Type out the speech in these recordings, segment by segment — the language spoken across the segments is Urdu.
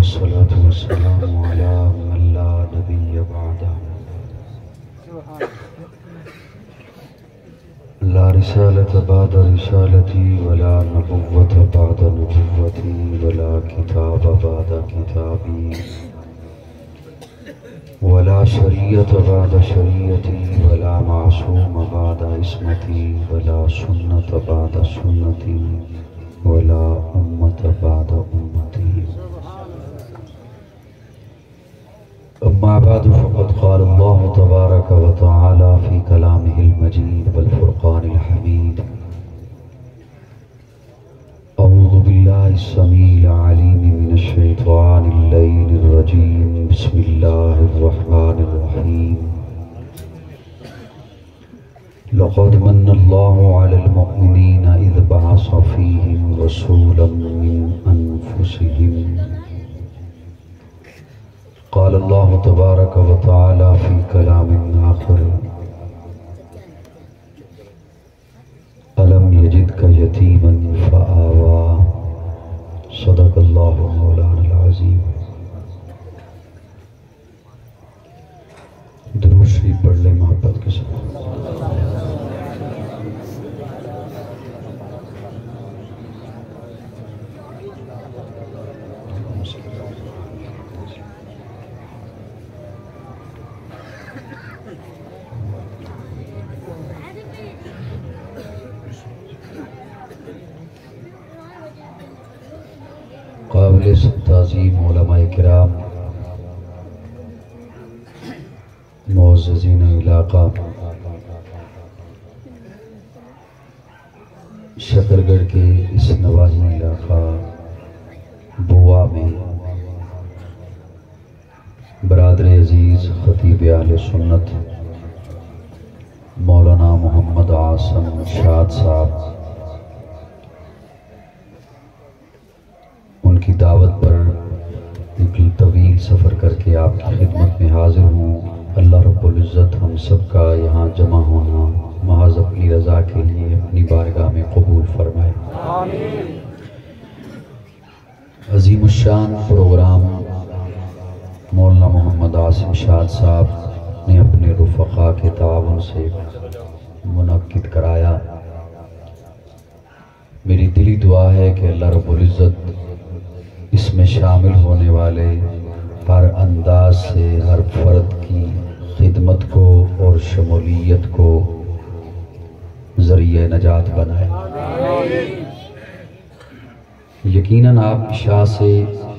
والصلاة والسلام على من لا نبي بعده لا رسالة بعد رسالتي ولا نبوة بعد نبوتي ولا كتاب بعد كتابي ولا شريعة بعد شريعتي ولا معصوم بعد عصمتي ولا سنة بعد سنتي ولا أمة بعد أمتي أما بعد فقد قال الله تبارك وتعالى في كلامه المجيد والفرقان الحميد أعوذ بالله السميع العليم من الشيطان اللعين الرجيم بسم الله الرحمن الرحيم لقد من الله على المؤمنين إذ بعث فيهم رسولا من أنفسهم قال الله تبارك وتعالى في كلام آخر ألم يجدك يتيما فآوى صدق الله مولانا العظيم. درود شریف پڑھ لیں محبت کے ساتھ. قابل تعظیم علماء کرام، معززین علاقہ، شکرگڑھ کے اس نواحی علاقہ بوا میں برادر عزیز خطیب اہل سنت مولانا محمد عاصم شاد صاحب، ان کی دعوت پر ایک طویل سفر کر کے آپ کی خدمت میں حاضر ہوں. اللہ رب العزت ہم سب کا یہاں جمع ہونا محض اپنی رضا کے لیے اپنی بارگاہ میں قبول فرمائے. عظیم الشان پروگرام مولانا محمد عاصم شاد صاحب نے اپنے رفقا کے تعاون سے منعقد کرایا. میری دلی دعا ہے کہ اللہ رب العزت اس میں شامل ہونے والے ہر انداز سے ہر فرد کی خدمت کو اور شمولیت کو ذریعہ نجات بنائے. یقیناً آپ عشاء سے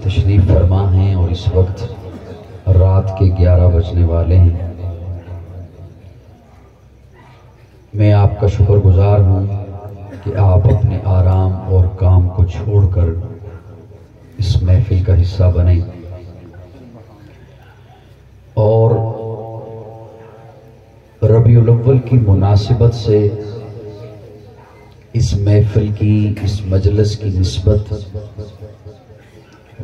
تشریف فرما ہیں اور اس وقت رات کے 11 بجنے والے ہیں. میں آپ کا شکر گزار ہوں کہ آپ اپنے آرام اور کام کو چھوڑ کر اس محفل کا حصہ بنیں اور ربیع الاول کی مناسبت سے اس محفل کی، اس مجلس کی نسبت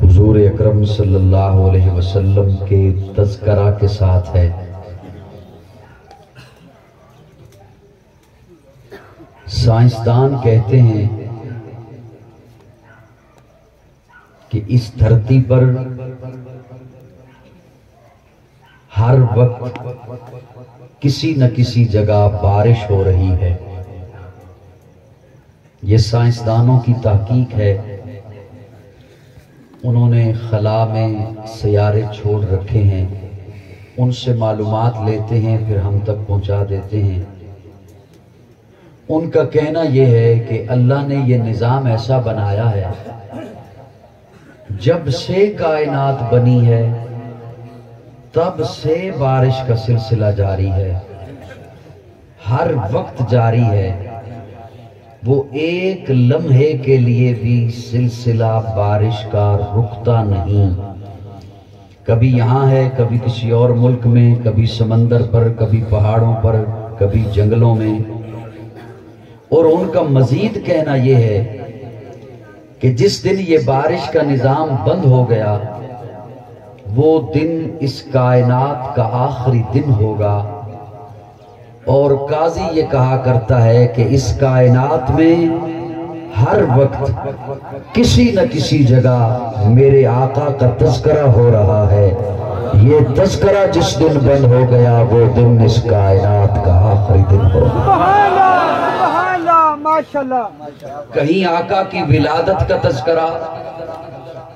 حضور اکرم صلی اللہ علیہ وسلم کے تذکرہ کے ساتھ ہے. سائنسدان کہتے ہیں کہ اس دھرتی پر ہر وقت کسی نہ کسی جگہ بارش ہو رہی ہے. یہ سائنسدانوں کی تحقیق ہے. انہوں نے خلا میں سیارے چھوڑ رکھے ہیں، ان سے معلومات لیتے ہیں، پھر ہم تک پہنچا دیتے ہیں. ان کا کہنا یہ ہے کہ اللہ نے یہ نظام ایسا بنایا ہے، جب سے کائنات بنی ہے تب سے بارش کا سلسلہ جاری ہے، ہر وقت جاری ہے. وہ ایک لمحے کے لیے بھی سلسلہ بارش کا رکتا نہیں. کبھی یہاں ہے، کبھی کسی اور ملک میں، کبھی سمندر پر، کبھی پہاڑوں پر، کبھی جنگلوں میں. اور ان کا مزید کہنا یہ ہے کہ جس دن یہ بارش کا نظام بند ہو گیا وہ دن اس کائنات کا آخری دن ہوگا. اور قاضی یہ کہا کرتا ہے کہ اس کائنات میں ہر وقت کسی نہ کسی جگہ میرے آقا کا تذکرہ ہو رہا ہے. یہ تذکرہ جس دن بند ہو گیا وہ دن اس کائنات کا آخری دن ہوگا. کہیں آقا کی ولادت کا تذکرہ،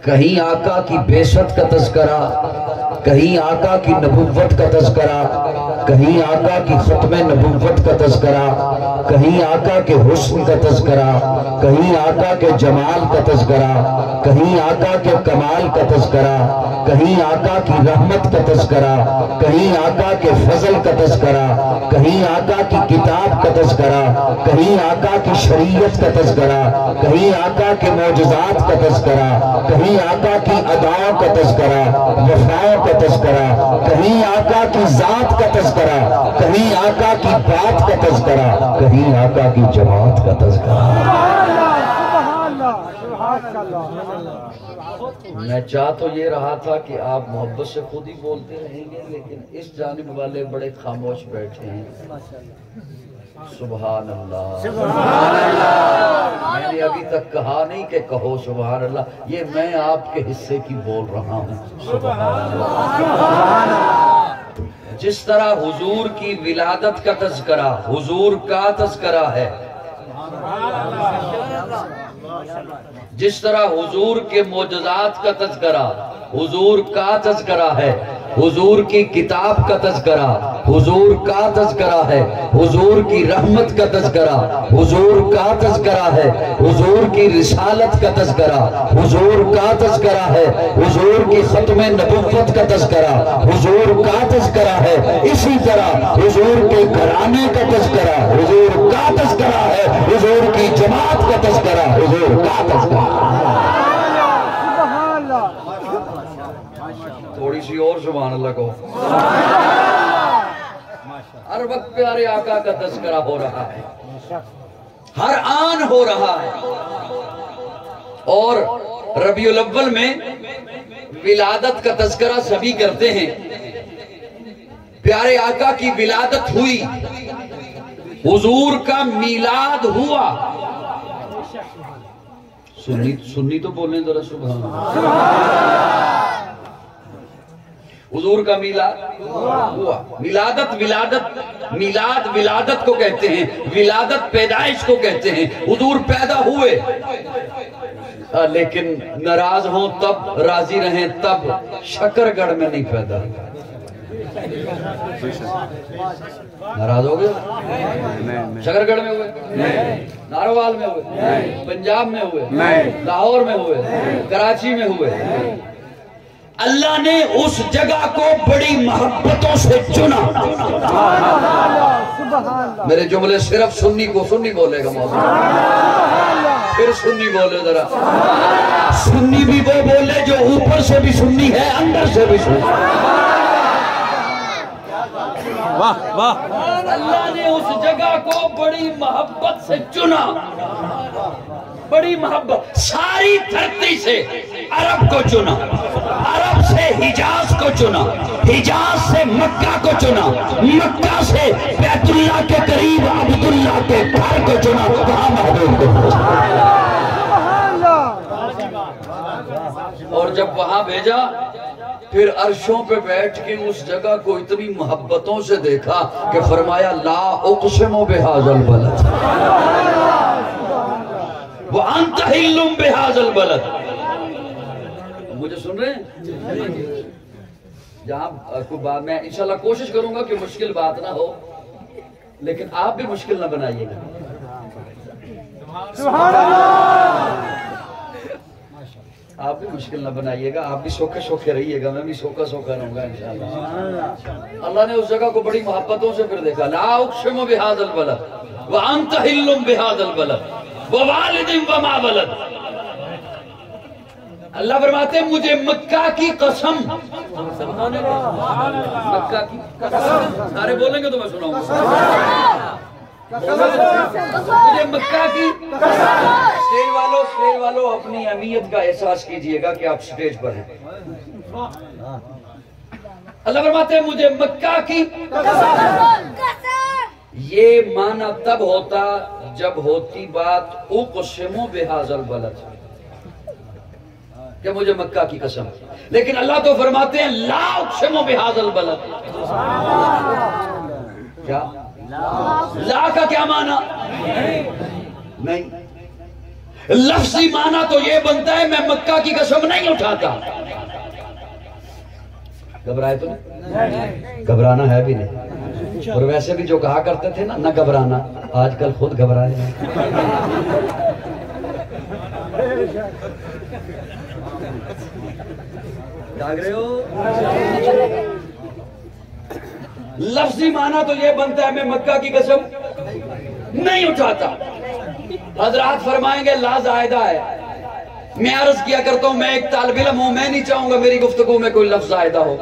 کہیں آقا کی بعثت کا تذکرہ، کہیں آقا کی نبوت کا تذکرہ، کہیں آقا کی ختم نبوت کا تذکرہ، کہیں آقا کے حسن کا تذکرہ، کہیں آقا کے جمال کا تذکرہ، کہیں آقا کے کمال کا تذکرہ، کہیں آقا کی رحمت کا تذکرہ، کہیں آقا کے فضل کا تذکرہ، کہیں آقا کی کتاب کا تذکرہ، کہیں آقا کی شریعت کا تذکرہ، کہیں آقا کے معجزات کا تذکرہ، کہیں آقا کی اداؤں کا تذکرہ، وفاؤں کا تذکرہ، کہیں آقا کی ذات کا تذکرہ، کہیں آقا کی بات کا تذکرہ، کہیں آقا کی جماعت کا تذکرہ. میں چاہ تو یہ رہا تھا کہ آپ محبت سے خود ہی بولتے رہیں گے، لیکن اس جانب والے بڑے خاموش بیٹھے ہیں. سبحان اللہ. میں نے ابھی تک کہا نہیں کہ کہو سبحان اللہ، یہ میں آپ کے حصے کی بول رہا ہوں. سبحان اللہ. جس طرح حضور کی ولادت کا تذکرہ حضور کا تذکرہ ہے، جس طرح حضور کے معجزات کا تذکرہ حضور کا تذکرہ ہے، حضور کی کتاب کا تذکرہ حضور کا تذکرہ ہے، حضور کی رحمت کا تذکرہ حضور کا تذکرہ ہے، حضور کی رسالت کا تذکرہ حضور کا تذکرہ ہے، حضور کی ختم نبوت کا تذکرہ حضور کا تذکرہ ہے. اسی طرح حضور کے گھرانے کا تذکرہ حضور کا تذکرہ ہے، حضور کی جماعت کا تذکرہ حضور کا تذکرہ. تھوڑی سی اور سبحان اللہ کو. ہر وقت پیارے آقا کا تذکرہ ہو رہا ہے، ہر آن ہو رہا ہے. اور ربیع الاول میں ولادت کا تذکرہ سبھی کرتے ہیں. پیارے آقا کی ولادت ہوئی، حضور کا میلاد ہوا. سنی تو بولیں ذرا سبحان اللہ. حضور کا میلاد ہوا. میلاد ولادت کو کہتے ہیں، ولادت پیدائش کو کہتے ہیں. حضور پیدا ہوئے، لیکن ناراض ہوں تب، راضی رہیں تب. شکر گڑھ میں نہیں پیدا. ناراض ہو گئے؟ شکر گڑھ میں ہوئے، ناروال میں ہوئے، پنجاب میں ہوئے، لاہور میں ہوئے، کراچی میں ہوئے. اللہ نے اس جگہ کو بڑی محبتوں سے چنا. میرے جملے صرف سنی کو سنی بولے گا موضوع. پھر سنی بولے ذرا. سنی بھی وہ بولے جو اوپر سے بھی سنی ہے، اندر سے بھی سنی. اللہ نے اس جگہ کو بڑی محبت سے چنا. بڑی محبت. ساری دھرتی سے عرب کو چنا، عرب سے حجاز کو چنا، حجاز سے مکہ کو چنا، مکہ سے بیت اللہ کے قریب عبداللہ کے گھر کو چنا. کہاں محبوب کو. اور جب وہاں بھیجا، پھر عرشوں پہ بیٹھ کے اس جگہ کو اتنی محبتوں سے دیکھا کہ فرمایا لا اقسم بہذا البلد وانت حل بہذا البلد. مجھے سن رہے ہیں؟ جہاں کوئی بات میں انشاءاللہ کوشش کروں گا کہ مشکل بات نہ ہو، لیکن آپ بھی مشکل نہ بنائیے گا. سبحان اللہ. آپ بھی مشکل نہ بنائیے گا، آپ بھی سوکھے سوکھے رہیے گا، میں بھی سوکھا سوکھا رہوں گا انشاءاللہ. اللہ نے اس جگہ کو بڑی محبتوں سے پھر دیکھا. لا اقسم بہذا البلد وانت حل بہذا البلد ووالد وما ولد. اللہ فرماتے ہیں مجھے مکہ کی قسم. مکہ کی قسم. سارے بولیں گے تو میں سناؤں گا. مجھے مکہ کی اسٹیج والوں اپنی اہمیت کا احساس کیجئے گا کہ آپ اسٹیج پر ہیں. اللہ فرماتے ہیں مجھے مکہ کی. یہ یہ معنی تب ہوتا جب ہوتی بات اقسم بہذا البلد کہ مجھے مکہ کی قسم، لیکن اللہ تو فرماتے ہیں لا اقسم بہذا البلد۔ کیا لا کا کیا معنی؟ نہیں، لفظی معنی تو یہ بنتا ہے میں مکہ کی قسم نہیں اٹھاتا۔ گھبرائے تو نہیں؟ گھبرانا ہے بھی نہیں، اور ویسے بھی جو کہا کرتے تھے نا نہ گھبرانا، آج کل خود گھبرائے ہیں۔ جاگ رہے ہو؟ لفظی معنی تو یہ بنتا ہے میں مکہ کی قسم نہیں اٹھاتا۔ حضرات فرمائیں گے لا زائدہ ہے۔ میں عرض کیا کرتا ہوں میں ایک طالب علم ہوں، میں نہیں چاہوں گا میری گفتگو میں کوئی لفظ زائدہ ہو،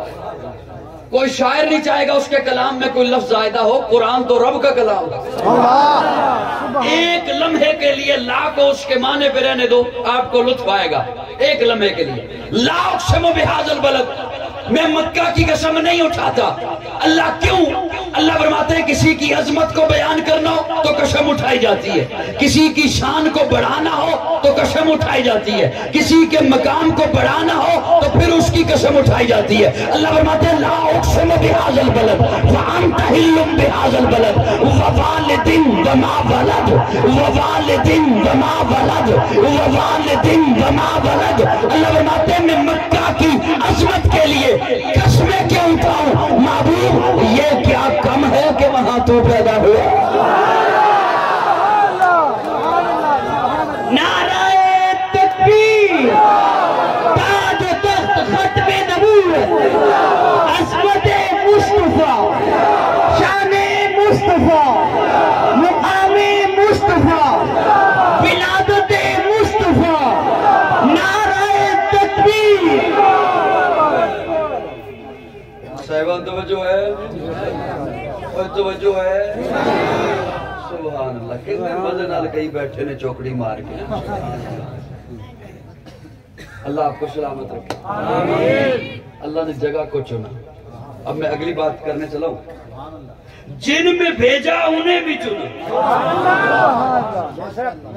کوئی شاعر نہیں چاہے گا اس کے کلام میں کوئی لفظ زائدہ ہو۔ قرآن تو رب کا کلام ہے، ایک لمحے کے لیے لا کو اس کے معنی پہ رہنے دو، آپ کو لطف آئے گا۔ ایک لمحے کے لیے لا اقسم بہذا البلد، میں مکہ کی قسم نہیں اٹھاتا۔ اللہ کیوں؟ اللہ فرماتے ہیں کسی کی عظمت کو بیان کرنا ہو تو قسم اٹھائی جاتی ہے، کسی کی شان کو بڑھانا ہو تو قسم اٹھائی جاتی ہے، کسی کے مقام کو بڑھانا ہو تو پھر اس کی قسم اٹھائی جاتی ہے۔ اللہ فرماتے ہیں لا اقسم بہذا البلد وانت حل بہذا البلد ووالد وما ولد ووالد وما ولد ووالد وما ولد۔ اللہ فرماتے ہیں میں مکہ کی عظمت کے لیے قسمیں کیوں اٹھاؤں؟ معبود یہ کیا کم ہے کہ وہاں تو پیدا ہوا؟ نعرہ تکبیر، تاج و تخت ختم نبوت، عظمت مصطفیٰ، شان مصطفیٰ، مقام مصطفیٰ، ولادت مصطفیٰ، نعرہ تکبیر۔ صاحبان توجہ ہے، توجہ ہے، سبحان اللہ۔ کتنے مزے نال کئی بیٹھے نے چوکڑی مار کے۔ اللہ آپ کو سلامت رکھے، اللہ نے جگہ کو چنا۔ اب میں اگلی بات کرنے چلا ہوں، جن میں بھیجا انہیں بھی چنا،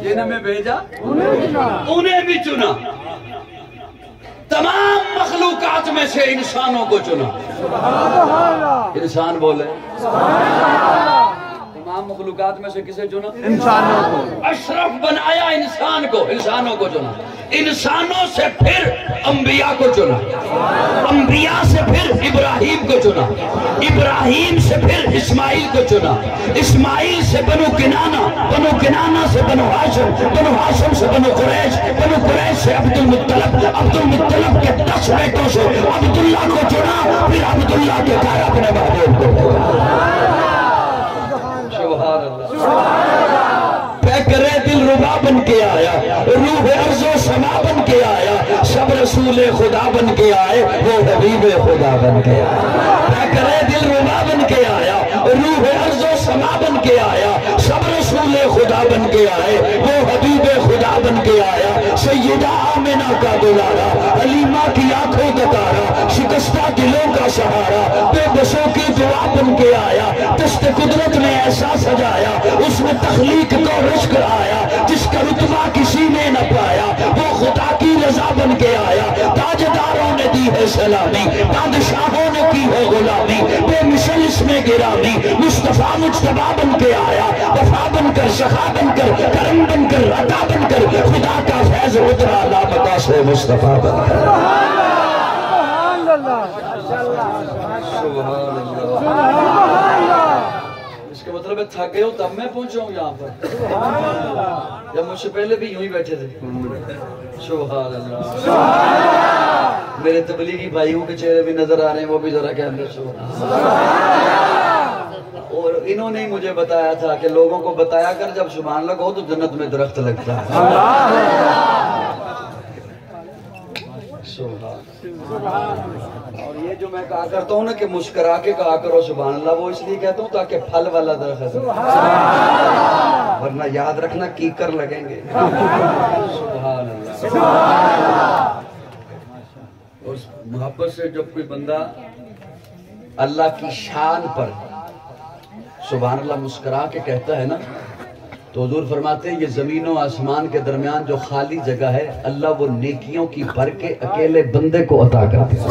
جن میں بھیجا انہیں بھی چنا، تمام مخلوقات میں سے انسانوں کو چنا۔ انسان بولے تمام مخلوقات میں سے کسے چنا؟ انسانوں کو۔ اشرف بنایا انسان کو، انسانوں کو چنا۔ انسانوں سے پھر انبیاء کو چنا، انبیاء سے پھر ابراہیم کو چنا، ابراہیم سے پھر اسماعیل کو چنا، اسماعیل سے بنو کنانہ، بنو کنانہ سے بنو ہاشم، بنو ہاشم سے بنو قریش، بنو قریش سے عبد المطلب، عبد المطلب کے 10 بیٹوں سے عبداللہ کو چنا، پھر عبداللہ کے گھر اپنے محبوب کو۔ سبحان اللہ۔ پیکرے دل ربا بن کے آیا، روح ارض و سما بن کے آیا، سب رسول خدا بن کے آئے، وہ حبیب خدا بن کے آیا۔ پیکرے دل ربا بن کے آیا، روح ارض و سما بن کے آیا، سب رسول خدا بن کے آئے، وہ حبیب خدا بن کے آیا۔ سیدہ آمنہ کا دلارا، حلیمہ کی آنکھوں کا تارا، شکستہ دلوں کا سہارا، بے بسوں کی دعا بن کے آیا، دست قدرت نے ایسا سجایا، اس میں تخلیق کو رشک آیا، جس کا رتبہ کسی نے نہ پایا، وہ خدا کی رضا بن کے آیا۔ تاجداروں نے دی ہے سلامی، بادشاہوں نے کی ہے غلامی، بے مثل اس میں گرامی، مصطفیٰ مجتبیٰ بن کے آیا، وفا بن کر، سخا بن کر، کرم بن کر، عطا بن کر، خدا کا فیض اترا لامتا سے مصطفیٰ بن کر۔ سبحان اللہ۔ اس کا مطلب ہے تھک گئے ہو تب میں پہنچا ہوں یہاں پر، جب مجھ سے پہلے بھی یوں ہی بیٹھے تھے۔ سبحان اللہ۔ میرے تبلیغی بھائیوں کے چہرے بھی نظر آ رہے ہیں، وہ بھی ذرا کہہ دیں سبحان اللہ۔ اور انہوں نے مجھے بتایا تھا کہ لوگوں کو بتایا کر جب سبحان اللہ کہو تو جنت میں درخت لگتا ہے۔ اور یہ جو میں کہا کرتا ہوں نا کہ مسکرا کے کہا کرو سبحان اللہ، وہ اس لیے کہتا ہوں تاکہ پھل والا درخت، ورنہ یاد رکھنا کیکر لگیں گے۔ سبحان اللہ۔ اور محبت سے جب کوئی بندہ اللہ کی شان پر سبحان اللہ مسکرا کے کہتا ہے نا، تو حضور فرماتے ہیں یہ زمین و آسمان کے درمیان جو خالی جگہ ہے اللہ وہ نیکیوں کی بھر کے اکیلے بندے کو عطا کرتے ہیں۔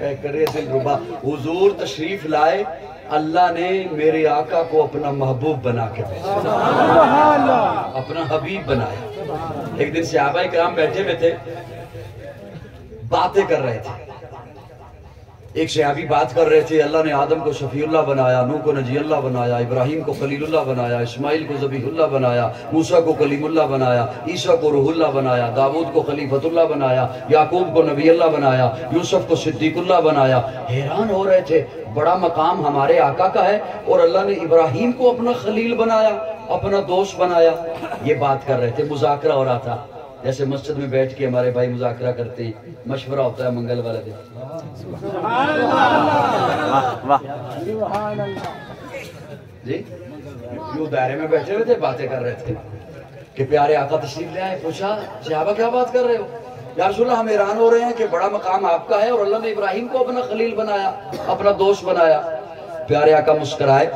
اے کرے دل ربا، حضور تشریف لائے، اللہ نے میرے آقا کو اپنا محبوب بنا کے بھیجا، اپنا حبیب بنایا۔ ایک دن صحابہ کرام بیٹھے ہوئے تھے، باتیں کر رہے تھے۔ ایک صحابی بات کر رہے تھے، اللہ نے آدم کو شفیع اللہ بنایا، نوح کو نجی اللہ بنایا، ابراہیم کو خلیل اللہ بنایا، اسماعیل کو ذبیح اللہ بنایا، موسیٰ کو کلیم اللہ بنایا، عیسیٰ کو روح اللہ بنایا، داؤد کو خلیفۃ اللہ بنایا، یعقوب کو نبی اللہ بنایا، یوسف کو صدیق اللہ بنایا۔ حیران ہو رہے تھے، بڑا مقام ہمارے آقا کا ہے اور اللہ نے ابراہیم کو اپنا خلیل بنایا، اپنا دوست بنایا۔ یہ بات کر رہے تھے، مذاکرہ ہو رہا تھا، جیسے مسجد میں بیٹھ کے ہمارے بھائی مذاکرہ کرتے ہیں، مشورہ ہوتا ہے منگل والے دن۔ جی یوں دائرے میں بیٹھے ہوئے تھے، باتیں کر رہے تھے کہ پیارے آقا تشریف لے آئے۔ پوچھا صحابہ کیا بات کر رہے ہو؟ یا رسول اللہ ہم حیران ہو رہے ہیں کہ بڑا مقام آپ کا ہے اور اللہ نے ابراہیم کو اپنا خلیل بنایا، اپنا دوست بنایا۔ پیارے آقا مسکرائے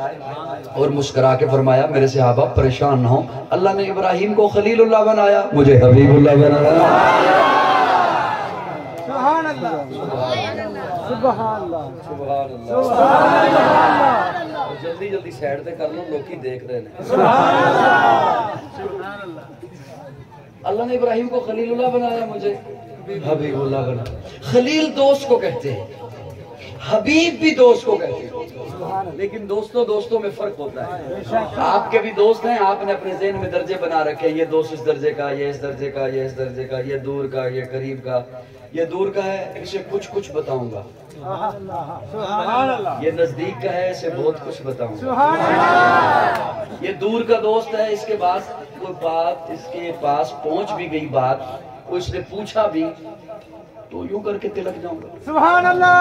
اور مسکرا کے فرمایا میرے صحابہ پریشان نہ ہو، اللہ نے ابراہیم کو خلیل اللہ بنایا، مجھے حبیب اللہ بنایا۔ سبحان اللہ سبحان اللہ سبحان اللہ۔ جلدی جلدی سائڈ تے کر لو، لوکی دیکھ رہے ہیں۔ اللہ نے ابراہیم کو خلیل اللہ بنایا، مجھے حبیب اللہ بنایا۔ خلیل دوست کو کہتے ہیں، حبیب بھی دوست کو کہتے ہیں، لیکن دوستوں میں فرق ہوتا ہے۔ آپ کے بھی دوست ہیں، آپ نے اپنے ذہن میں درجے بنا رکھے، یہ دوست اس درجے کا، یہ اس درجے کا، یہ اس درجے کا، یہ دور کا، یہ قریب کا۔ یہ دور کا ہے، اسے کچھ بتاؤں گا، یہ نزدیک کا ہے، اسے بہت کچھ بتاؤں گا۔ یہ دور کا دوست ہے، اس کے بعد کوئی بات اس کے پاس پہنچ بھی گئی، بات اس نے پوچھا بھی تو یوں کر کے تلک جاؤں گا۔ سبحان اللہ۔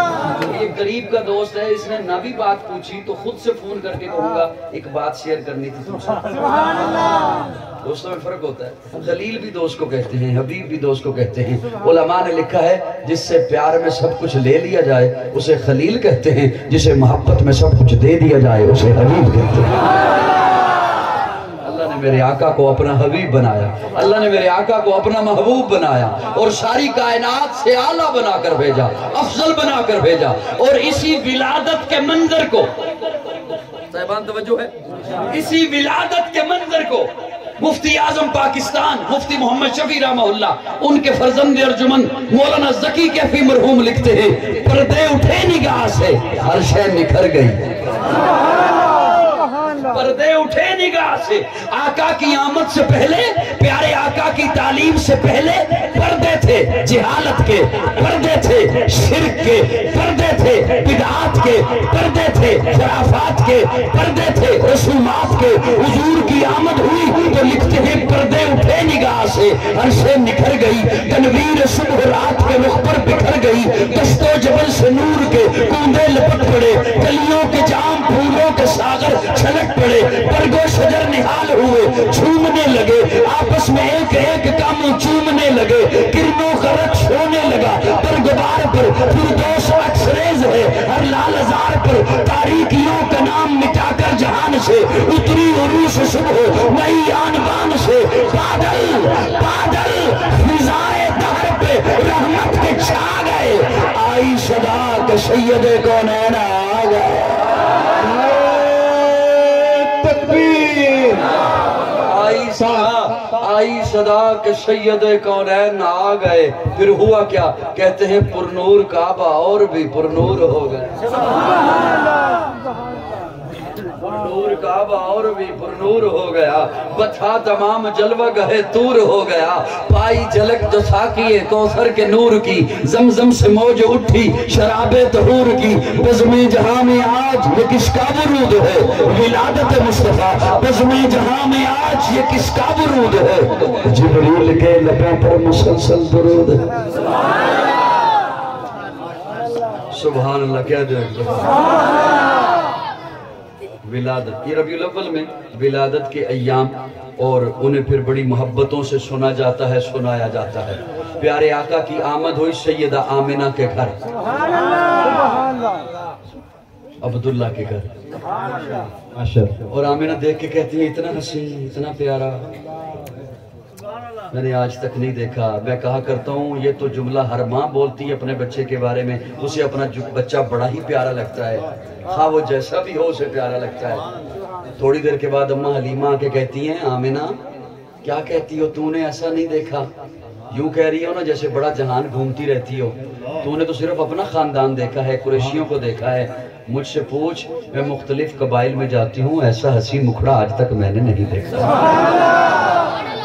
یہ قریب کا دوست ہے، اس نے نہ بھی بات پوچھی تو خود سے فون کر کے کہوں گا ایک بات شیئر کرنی تھی تم سے۔ سبحان اللہ۔ دوستوں میں فرق ہوتا ہے۔ خلیل بھی دوست کو کہتے ہیں، حبیب بھی دوست کو کہتے ہیں۔ علماء نے لکھا ہے جس سے پیار میں سب کچھ لے لیا جائے اسے خلیل کہتے ہیں، جسے محبت میں سب کچھ دے دیا جائے اسے حبیب کہتے ہیں۔ اللہ نے میرے آقا کو اپنا حبیب بنایا، اللہ نے میرے آقا کو اپنا محبوب بنایا اور ساری کائنات سے اعلیٰ بنا کر بھیجا، افضل بنا کر بھیجا۔ اور اسی ولادت کے منظر کو، صاحبان توجہ ہے، اسی ولادت کے منظر کو مفتی اعظم پاکستان مفتی محمد شفیع رحمہ اللہ، ان کے فرزند ارجمن مولانا ذکی کیفی مرحوم لکھتے ہیں، پردے اٹھے نگاہ سے ہر شے نکھر گئی۔ پردے اٹھے نگاہ سے، آقا کی آمد سے پہلے، پیارے آقا کی تعلیم سے پہلے پردے تھے، جہالت کے پردے تھے، شرک کے پردے تھے، بدعات کے پردے تھے، خرافات کے پردے تھے، رسومات کے۔ حضور کی آمد ہوئی تو لکھتے ہیں پردے اٹھے نگاہ سے عرشیں نکھر گئی، تنویر صبح رات کے رخ پر بکھر گئی، دست و جبل سے نور کے کوندے لپٹ پڑے، کلیوں کے جام پھولوں کے ساغر چھلک پڑے، برگ و شجر نہال ہوئے، چھومنے لگے، آپس میں ایک ایک کام چومنے لگے، کرنوں کا رقص ہونے لگا، برگبار پر فردوس عکس ریز ہے، ہر لال ازار پر تاریکیوں کا نام مٹا کر جہان سے اتری عروس صبح نئی آن بان سے، بادل فضائے دہر پہ رحمت کے چھا گئے، آئی صدا کہ سید کونین آ گئے۔ آئی صدا کہ سید کونین آ گئے۔ پھر ہوا کیا؟ کہتے ہیں پرنور کعبہ اور بھی پرنور ہو گئے، پرنور کعبہ اور بھی پرنور ہو گیا، بتھا تمام جلوہ گہے تور ہو گیا، پائی جھلک جو ساقی کوثر کے نور کی، زمزم سے موج اٹھی شراب طہور کی، بزم جہاں میں آج یہ کس کا ورود ہے، ولادت مصطفیٰ بزم جہاں میں آج یہ کس کا ورود ہے، جبریل کے لبوں پر مسلسل درود ہے۔ سبحان اللہ کہہ دیں۔ ولادت، یہ ربیع الاول میں ولادت کے ایام اور انہیں پھر بڑی محبتوں سے سنا جاتا ہے، سنایا جاتا ہے۔ پیارے آقا کی آمد ہوئی سیدہ آمنہ کے گھر، عبداللہ کے گھر، اور آمینہ دیکھ کے کہتی ہے اتنا حسین، اتنا پیارا میں نے آج تک نہیں دیکھا۔ میں کہا کرتا ہوں یہ تو جملہ ہر ماں بولتی ہے اپنے بچے کے بارے میں، اسے اپنا بچہ بڑا ہی پیارا لگتا ہے، خواہ وہ جیسا بھی ہو اسے پیارا لگتا ہے۔ تھوڑی دیر کے بعد اماں حلیمہ آ کے کہتی ہیں آمینہ کیا کہتی ہو، تو نے ایسا نہیں دیکھا؟ یوں کہہ رہی ہو نا جیسے بڑا جہان گھومتی رہتی ہو، تو نے تو صرف اپنا خاندان دیکھا ہے، قریشیوں کو دیکھا ہے، مجھ سے پوچھ میں مختلف قبائل میں جاتی ہوں، ایسا حسین مکھڑا آج تک میں نے نہیں دیکھا۔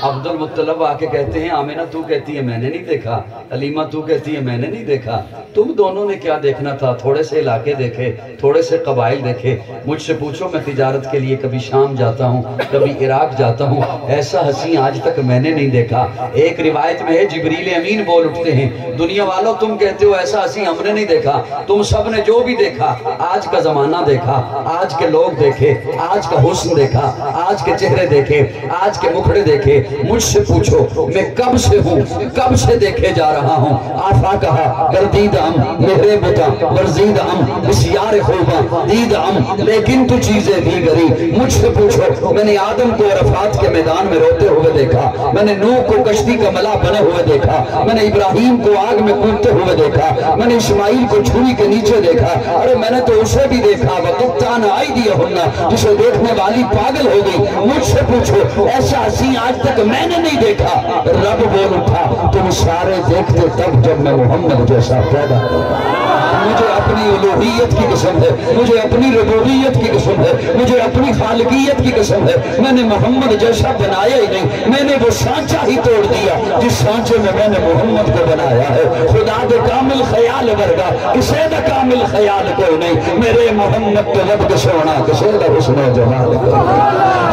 عبد المطلب آ کے کہتے ہیں آمینہ تو کہتی ہے میں نے نہیں دیکھا، حلیمہ تو کہتی ہے میں نے نہیں دیکھا، تم دونوں نے کیا دیکھنا تھا؟ تھوڑے سے علاقے دیکھے، تھوڑے سے قبائل دیکھے، مجھ سے پوچھو میں تجارت کے لیے کبھی شام جاتا ہوں، کبھی عراق جاتا ہوں، ایسا حسین آج تک میں نے نہیں دیکھا۔ ایک روایت میں ہے جبریل امین بول اٹھتے ہیں دنیا والوں تم کہتے ہو ایسا حسین ہم نے نہیں دیکھا، تم سب نے جو بھی دیکھا، آج کا زمانہ دیکھا، آج کے لوگ دیکھے، آج کا حسن دیکھا، آج کے چہرے دیکھے، آج کے مکھڑے دیکھے، مجھ سے پوچھو میں کب سے ہوں، کب سے دیکھے جا رہا ہوں۔ آفا کہا گردید ام مہرے بتا ورزید ام بسیار خوبا دید ام لیکن تو چیزیں بھی گری۔ مجھ سے پوچھو میں نے آدم کو عرفات کے میدان میں روتے ہوئے دیکھا، میں نے نوح کو کشتی کا ملا بنے ہوئے دیکھا، میں نے ابراہیم کو آگ میں کودتے ہوئے دیکھا، میں نے اسماعیل کو چھری کے نیچے دیکھا، ارے میں نے تو اسے بھی دیکھا وَقُبْتَانَ أَيْدِيَهُنَّ جسے دیکھنے والی پاگل ہو گئی۔ مجھ سے پوچھو ایسا حسین آج تک میں نے نہیں دیکھا۔ رب بول اٹھا تم سارے دیکھتے تب جب میں محمد جیسا پیدا کرتا۔ مجھے اپنی الوہیت کی قسم ہے، مجھے اپنی ربوبیت کی قسم ہے، مجھے اپنی خالقیت کی قسم ہے، میں نے محمد جیسا بنایا ہی نہیں، میں نے وہ سانچہ ہی توڑ دیا جس سانچے میں نے محمد کو بنایا ہے۔ خدا دے کامل خیال ورگا کسے دا کامل خیال کوئی نہیں، میرے محمد تو رب کے سونا کسے دا حسن و جمال کوئی نہیں۔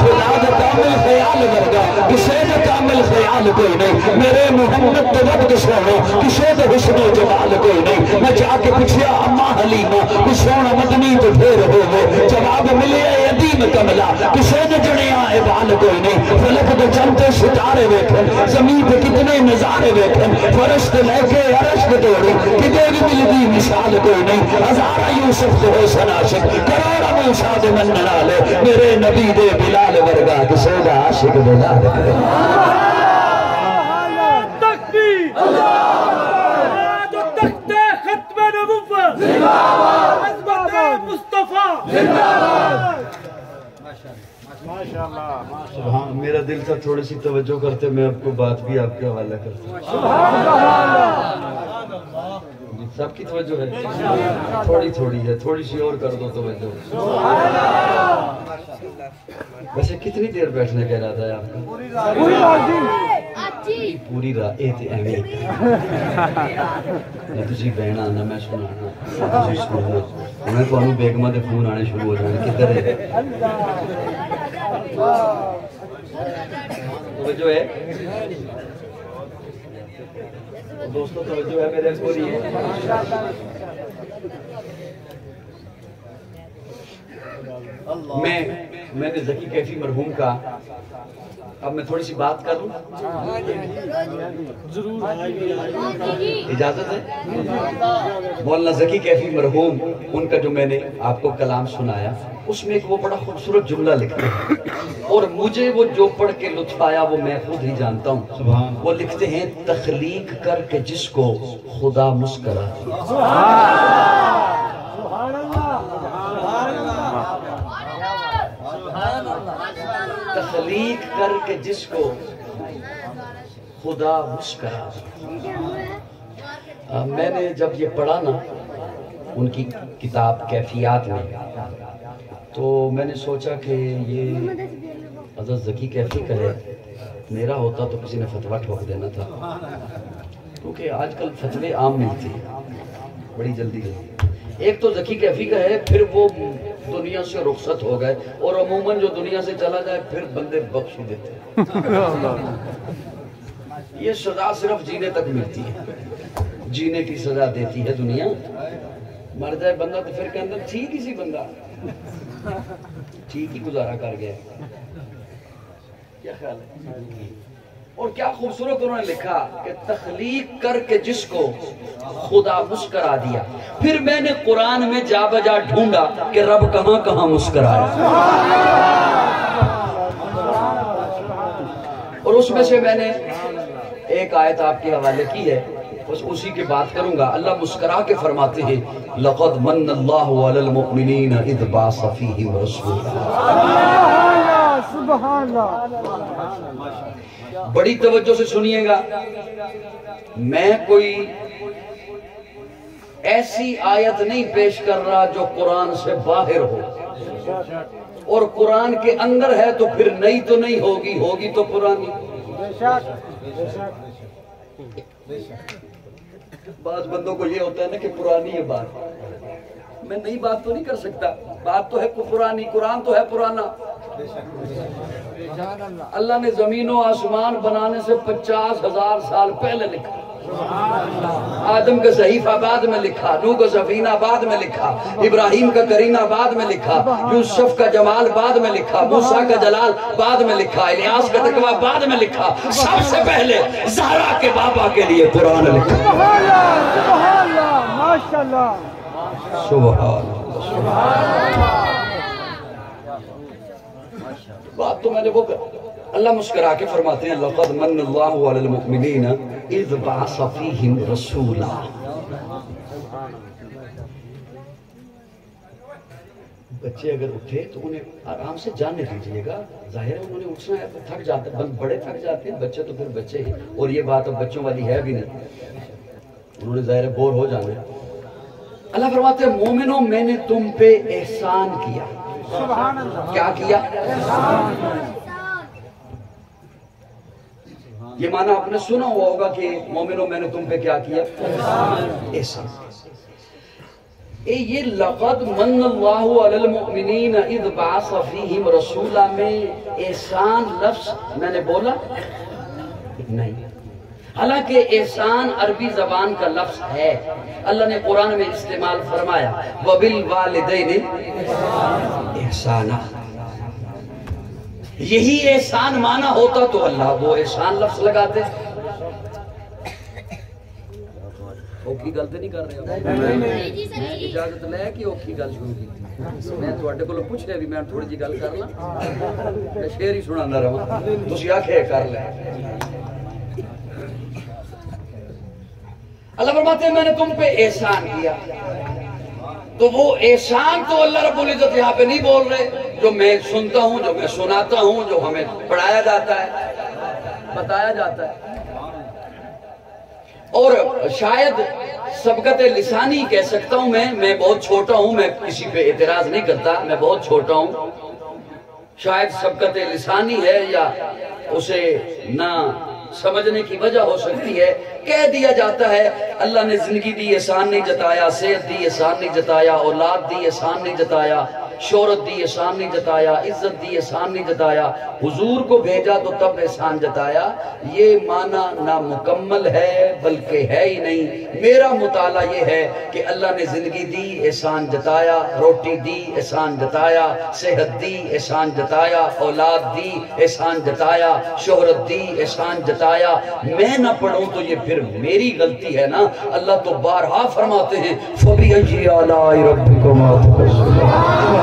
خدا دے کامل خیال ورگا کسے دا کامل خیال کوئی نہیں، میرے محمد تو رب کے سونا کسے دا حسن و جمال کوئی نہیں۔ میں جا کے پوچھیا اماں حلیمہ کہ سونا مدنی تو پھر ہوئے، جواب ملے یتیم کملا کسے نے جڑیاں عبال کوئی نہیں۔ فلک دے چلتے ستارے ویکھن، زمین پہ کتنے نظارے ویکھن، فرشت لے کے عرش پہ دوڑی کدے بھی ملدی مثال کوئی نہیں۔ ہزارہ یوسف تو ہو سناشق کروڑا موسیٰ دے من نالے، میرے نبی دے بلال ورگا کسے دا عاشق بلال کرے۔ سبحان میرا دل تھا تھوڑی سی توجہ کرتے میں آپ کو بات بھی آپ کے حوالہ کرتا ہوں۔ سب کی توجہ ہے تھوڑی تھوڑی ہے، تھوڑی سی اور کر دو توجہ۔ ویسے کتنی دیر بیٹھنے کا ارادہ ہے آپ کا؟ پوری رات اے تے ایویں نہ تسی بہنا نہ میں سنانا تسی سننا، میں تانوں بیگماں دے فون آنے شروع ہو جانے کدھر ہے؟ توجہ ہے دوستو، توجہ ہے میرے کو نہیں ہے؟ میں نے ذکی کیفی مرحوم کا اب میں تھوڑی سی بات کر لوں، اجازت ہے؟ مولانا ذکی کیفی مرحوم ان کا جو میں نے آپ کو کلام سنایا اس میں ایک وہ بڑا خوبصورت جملہ لکھتے ہیں اور مجھے وہ جو پڑھ کے لطف آیا وہ میں خود ہی جانتا ہوں۔ وہ لکھتے ہیں تخلیق کر کے جس کو خدا مسکرا، تخلیق کر کے جس کو خدا مسکرا۔ میں نے جب یہ پڑھا نا ان کی کتاب کیفیات میں تو میں نے سوچا کہ یہ حضرت ذکی کیفی کا ہے، میرا ہوتا تو کسی نے فتویٰ ٹھوک دینا تھا، کیونکہ آج کل فتوے عام ملتے ہیں بڑی جلدی جلدی۔ ایک تو ذکی کیفی کا ہے، پھر وہ دنیا سے رخصت ہو گئے اور عموماً جو دنیا سے چلا جائے پھر بندے بخش دیتے ہیں۔ یہ سزا صرف جینے تک ملتی ہے، جینے کی سزا دیتی ہے دنیا، مر جائے بندہ تو پھر کہ اندر ٹھیک ہی سی بندہ ٹھیک ہی گزارا کر گیا۔ کیا خیال ہے؟ اور کیا خوبصورت انہوں نے لکھا کہ تخلیق کر کے جس کو خدا مسکرا دیا، پھر میں نے قرآن میں جا بجا ڈھونڈا کہ رب کہاں کہاں مسکرایا، اور اس میں سے میں نے ایک آیت آپ کے حوالے کی ہے، بس اسی کی بات کروں گا۔ اللہ مسکرا کے فرماتے ہیں لَقَدْ مَنَّ اللَّهُ عَلَى الْمُؤْمِنِينَ إِذْ بَعَثَ فِيهِمْ رَسُولًا۔ سبحان اللہ، بڑی توجہ سے سنیے گا، میں کوئی ایسی آیت نہیں پیش کر رہا جو قرآن سے باہر ہو، اور قرآن کے اندر ہے تو پھر نئی تو نہیں ہوگی، ہوگی تو پرانی۔ بعض بندوں کو یہ ہوتا ہے نا کہ پرانی ہے بات، میں نئی بات تو نہیں کر سکتا، بات تو ہے پرانی، قرآن تو ہے پرانا۔ اللہ نے زمین و آسمان بنانے سے 50,000 سال پہلے لکھا، آدم کا صحیفہ بعد میں لکھا، نوح کا سفینہ بعد میں لکھا، ابراہیم کا کرینہ بعد میں لکھا، یوسف کا جمال بعد میں لکھا، موسیٰ کا جلال بعد میں لکھا، الیاس کا تقویٰ بعد میں لکھا، سب سے پہلے زہرا کے بابا کے لیے قرآن لکھا۔ سبحان اللہ، ماشاءاللہ، سبحان اللہ۔ بات تو میں نے وہ کر، اللہ مسکرا کے فرماتے ہیں لَقَدْ مَنَّ اللَّهُ عَلَى الْمُؤْمِنِينَ إِذْ بَعَثَ فِيهِمْ رَسُولًا۔ بچے اگر اٹھے تو انہیں آرام سے جانے دیجئے گا، ظاہر ہے انہوں نے اٹھنا ہے تو تھک جاتے ہیں، بڑے تھک جاتے ہیں، بچے تو پھر بچے ہی، اور یہ بات اب بچوں والی ہے بھی نہیں، انہوں نے ظاہر بور ہو جانا ہے۔ اللہ فرماتے ہیں مومنوں میں نے تم پہ احسان کیا۔ سبحان اللہ، کیا کیا؟ یہ معنی آپ نے سنا ہوا ہوگا کہ مومنوں میں نے تم پہ کیا کیا؟ احسان۔ یہ لَقَدْ مَنَّ اللَّهُ عَلَى الْمُؤْمِنِينَ إِذْ بَعَثَ فِيهِمْ رَسُولًا میں احسان لفظ میں نے بولا نہیں، حالانکہ احسان عربی زبان کا لفظ ہے، اللہ نے قرآن میں استعمال فرمایا وَبِالْوَالِدَيْنِ احسانا، یہی احسان مانا ہوتا تو اللہ وہ احسان لفظ لگاتے۔ اوکھی گل تو نہیں کر رہے، اجازت لے کہ اوکھی گل شروع کی، میں تھوڑے کو پوچھے بھی میں تھوڑی جی گل کر لاں، میں شعر ہی سنانا رہا، تسی آکھے کر لیں۔ اللہ فرماتے ہیں میں نے تم پہ احسان کیا، تو وہ احسان تو اللہ رب العزت یہاں پہ نہیں بول رہے جو میں سنتا ہوں، جو میں سناتا ہوں، جو ہمیں پڑھایا جاتا ہے، بتایا جاتا ہے، اور شاید سبقت لسانی کہہ سکتا ہوں میں بہت چھوٹا ہوں، میں کسی پہ اعتراض نہیں کرتا، میں بہت چھوٹا ہوں، شاید سبقت لسانی ہے یا اسے نہ سمجھنے کی وجہ ہو سکتی ہے، کہہ دیا جاتا ہے اللہ نے زندگی دی احسان نہیں جتایا، صحت دی احسان نہیں جتایا، اولاد دی احسان نہیں جتایا، شہرت دی احسان نہیں جتایا، عزت دی احسان نہیں جتایا، حضور کو بھیجا تو تب احسان جتایا۔ یہ معنی نامکمل ہے بلکہ ہے ہی نہیں۔ میرا مطالعہ یہ ہے کہ اللہ نے زندگی دی احسان جتایا، روٹی دی احسان جتایا، صحت دی احسان جتایا، اولاد دی احسان جتایا، شہرت دی احسان جتایا۔ میں نہ پڑھوں تو یہ پھر میری غلطی ہے نا۔ اللہ تو بارہا فرماتے ہیں فَبِأَيِّ آلَاءِ رَبِّكُمَا تُكَذِّبَانِ۔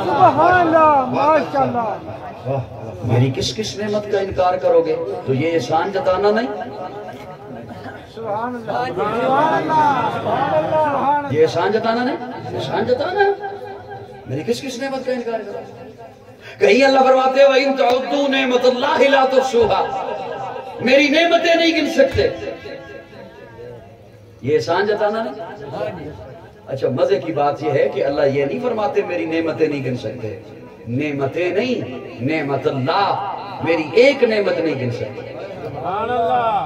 سبحان اللہ، ماشاءاللہ، میری کس کس نعمت کا انکار کرو گے؟ تو یہ احسان جتانا نہیں، سبحان اللہ، سبحان اللہ، یہ احسان جتانا نہیں، احسان جتانا ہے۔ میری کس کس نعمت کا انکار کرو گے؟ کہیں اللہ فرماتے ہیں وَإِن تَعُدُّوا نِعْمَتَ اللَّهِ لَا تُحْصُوهَا، میری نعمتیں نہیں گن سکتے، یہ احسان جتانا نہیں۔ اچھا مزے کی بات یہ ہے کہ اللہ یہ نہیں فرماتے میری نعمتیں نہیں گن سکتے، نعمتیں نہیں، نعمت اللہ، میری ایک نعمت نہیں گن سکتے، سبحان اللہ،